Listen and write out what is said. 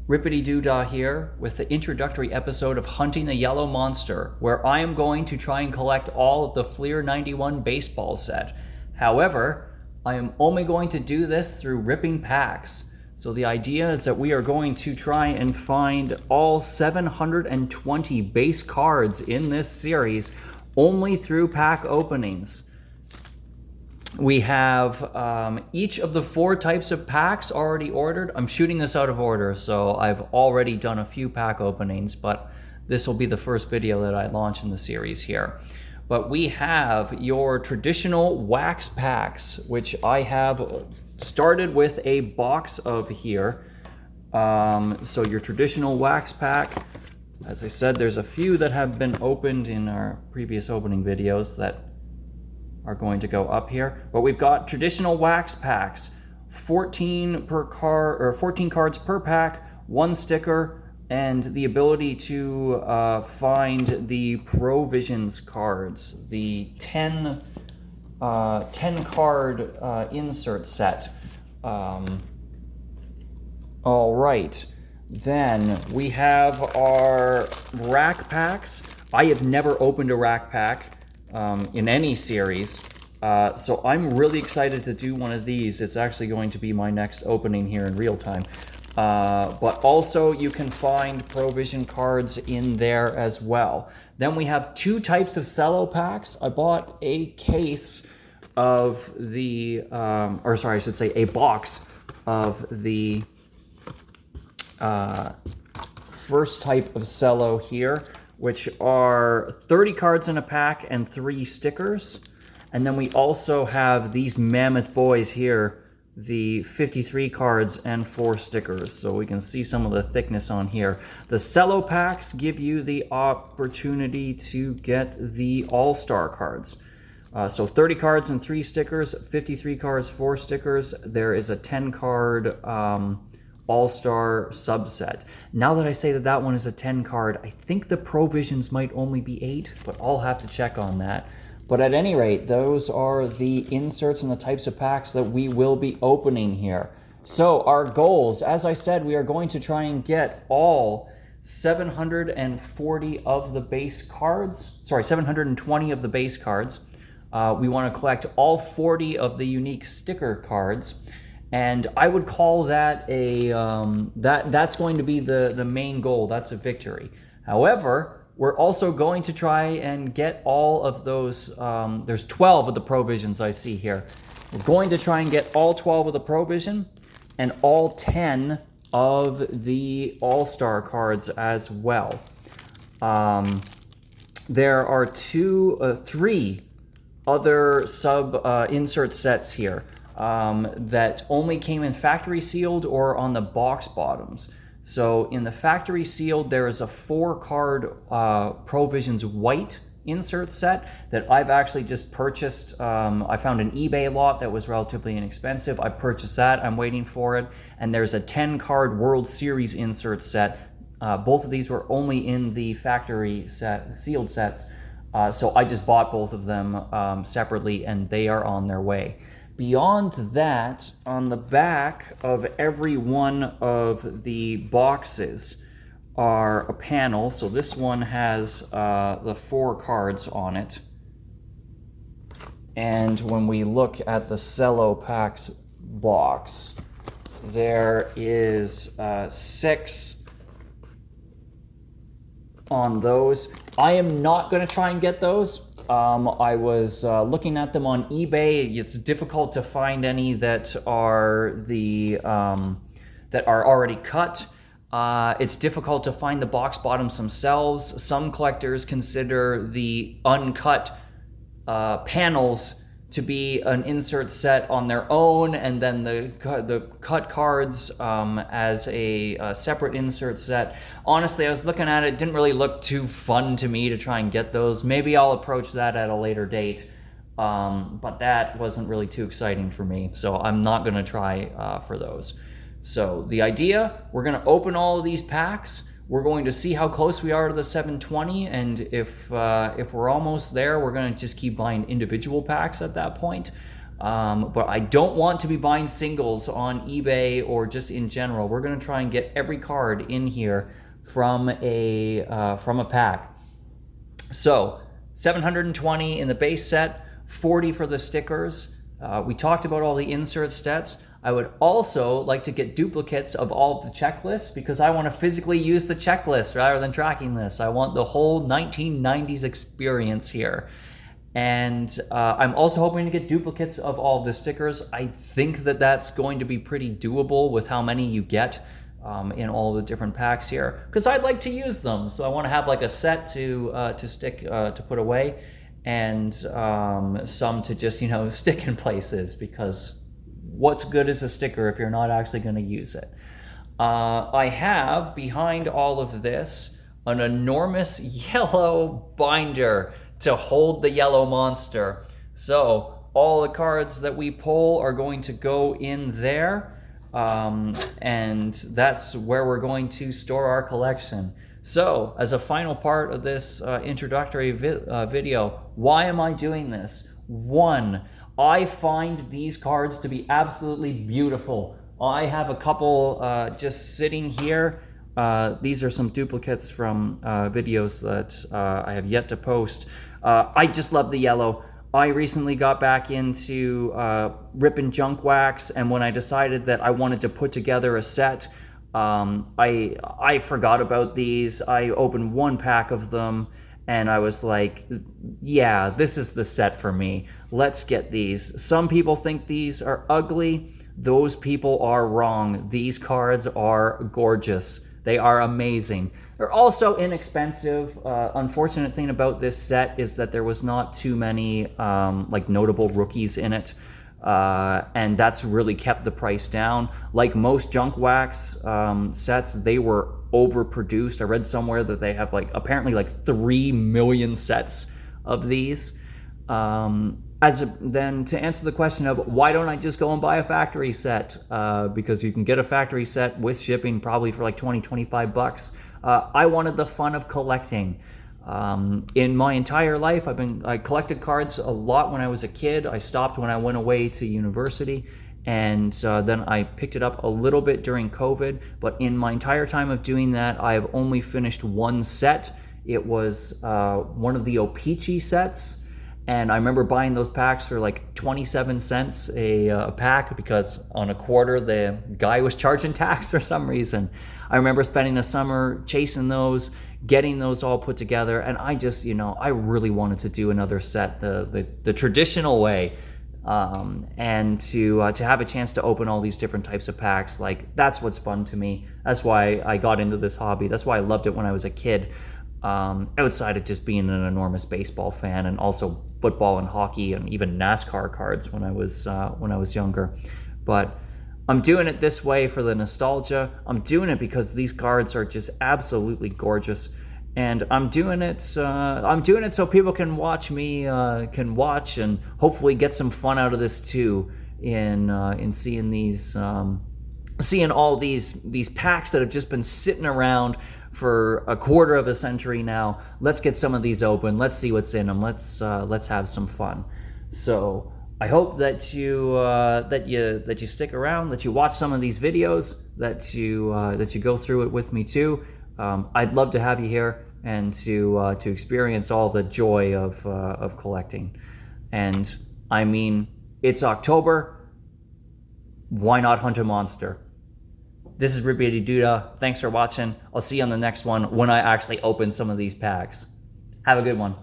Rippity-doo-dah here with the introductory episode of Hunting the Yellow Monster, where I am going to try and collect all of the Fleer 91 baseball set. However, I am only going to do this through ripping packs. So the idea is that we are going to try and find all 720 base cards in this series only through pack openings. We have each of the 4 types of packs already ordered. I'm shooting this out of order, so I've already done a few pack openings, but this will be the first video that I launch in the series here. But we have your traditional wax packs, which I have started with a box of here. So your traditional wax pack, as I said, there's a few that have been opened in our previous opening videos that are going to go up here, but we've got traditional wax packs, 14 per card, or 14 cards per pack, 1 sticker, and the ability to find the Provisions cards, the 10 card insert set. All right, then we have our rack packs. I have never opened a rack pack in any series. So I'm really excited to do one of these. It's actually going to be my next opening here in real time. But also you can find Provision cards in there as well. Then we have 2 types of cello packs. I bought a case of the, or sorry, I should say a box of the first type of cello here, which are 30 cards in a pack and 3 stickers. And then we also have these mammoth boys here, the 53 cards and 4 stickers. So we can see some of the thickness on here. The cello packs give you the opportunity to get the all-star cards. So 30 cards and 3 stickers, 53 cards, 4 stickers. There is a 10 card all-star subset. Now that I say that that one is a 10 card, I think the Provisions might only be 8, but I'll have to check on that. But at any rate, those are the inserts and the types of packs that we will be opening here. So our goals, as I said, we are going to try and get all 740 of the base cards, sorry, 720 of the base cards. We want to collect all 40 of the unique sticker cards. And I would call that a that's going to be the main goal. That's a victory. However, we're also going to try and get all of those. There's 12 of the Provisions I see here. We're going to try and get all 12 of the Provision and all 10 of the All-Star cards as well. There are 3 other sub insert sets here. That only came in factory sealed or on the box bottoms. So in the factory sealed, there is a 4 card Provisions white insert set that I've actually just purchased. I found an eBay lot that was relatively inexpensive. I purchased that. I'm waiting for it. And there's a 10 card World Series insert set. Both of these were only in the factory sealed sets. So I just bought both of them separately, and they are on their way. Beyond that, on the back of every one of the boxes are a panel. So this one has the 4 cards on it. And when we look at the cello packs box, there is 6 on those. I am not going to try and get those. I was looking at them on eBay. It's difficult to find any that are that are already cut. It's difficult to find the box bottoms themselves. Some collectors consider the uncut panels to be an insert set on their own, and then the cut cards as a separate insert set. Honestly, I was looking at it, didn't really look too fun to me to try and get those. Maybe I'll approach that at a later date, but that wasn't really too exciting for me, so I'm not going to try for those. So the idea, we're going to open all of these packs. We're going to see how close we are to the 720, and if we're almost there, we're going to just keep buying individual packs at that point. But I don't want to be buying singles on eBay or just in general. We're going to try and get every card in here from a pack. So 720 in the base set, 40 for the stickers. We talked about all the insert stats. I would also like to get duplicates of all of the checklists because I want to physically use the checklist rather than tracking this. I want the whole 1990s experience here. And I'm also hoping to get duplicates of all of the stickers. I think that that's going to be pretty doable with how many you get in all the different packs here, because I'd like to use them. So I want to have like a set to stick to put away, and some to just stick in places, because what's good as a sticker if you're not actually going to use it? I have behind all of this an enormous yellow binder to hold the yellow monster. So all the cards that we pull are going to go in there, and that's where we're going to store our collection. So as a final part of this introductory video, why am I doing this? One, I find these cards to be absolutely beautiful. I have a couple just sitting here. These are some duplicates from videos that I have yet to post. I just love the yellow. I recently got back into ripping junk wax, and when I decided that I wanted to put together a set, I forgot about these. I opened one pack of them, and I was like, yeah, this is the set for me. Let's get these. Some people think these are ugly. Those people are wrong. These cards are gorgeous. They are amazing. They're also inexpensive. Unfortunate thing about this set is that there was not too many like notable rookies in it, and that's really kept the price down. Like most junk wax sets, they were overproduced. I read somewhere that they have apparently 3 million sets of these. Then to answer the question of why don't I just go and buy a factory set, because you can get a factory set with shipping probably for like 20-25 bucks. I wanted the fun of collecting. In my entire life, I collected cards a lot when I was a kid. I stopped when I went away to university, and then I picked it up a little bit during COVID. But in my entire time of doing that, I have only finished one set. It was one of the O-Pee-Chee sets. And I remember buying those packs for like 27 cents a pack, because on a quarter the guy was charging tax for some reason. I remember spending a summer chasing those, getting those all put together, and I just, I really wanted to do another set the traditional way, and to have a chance to open all these different types of packs. Like, that's what's fun to me. That's why I got into this hobby. That's why I loved it when I was a kid. Outside of just being an enormous baseball fan, and also football and hockey and even NASCAR cards when I was younger. But I'm doing it this way for the nostalgia. I'm doing it because these cards are just absolutely gorgeous, and I'm doing it so people can watch me and hopefully get some fun out of this too, in seeing these seeing all these packs that have just been sitting around for a quarter of a century now. Let's get some of these open. Let's see what's in them. Let's have some fun. So I hope that you stick around, that you watch some of these videos, that you go through it with me too. I'd love to have you here and to experience all the joy of collecting. And I mean, it's October. Why not hunt a monster? This is Ribbity Duda. Thanks for watching. I'll see you on the next one when I actually open some of these packs. Have a good one.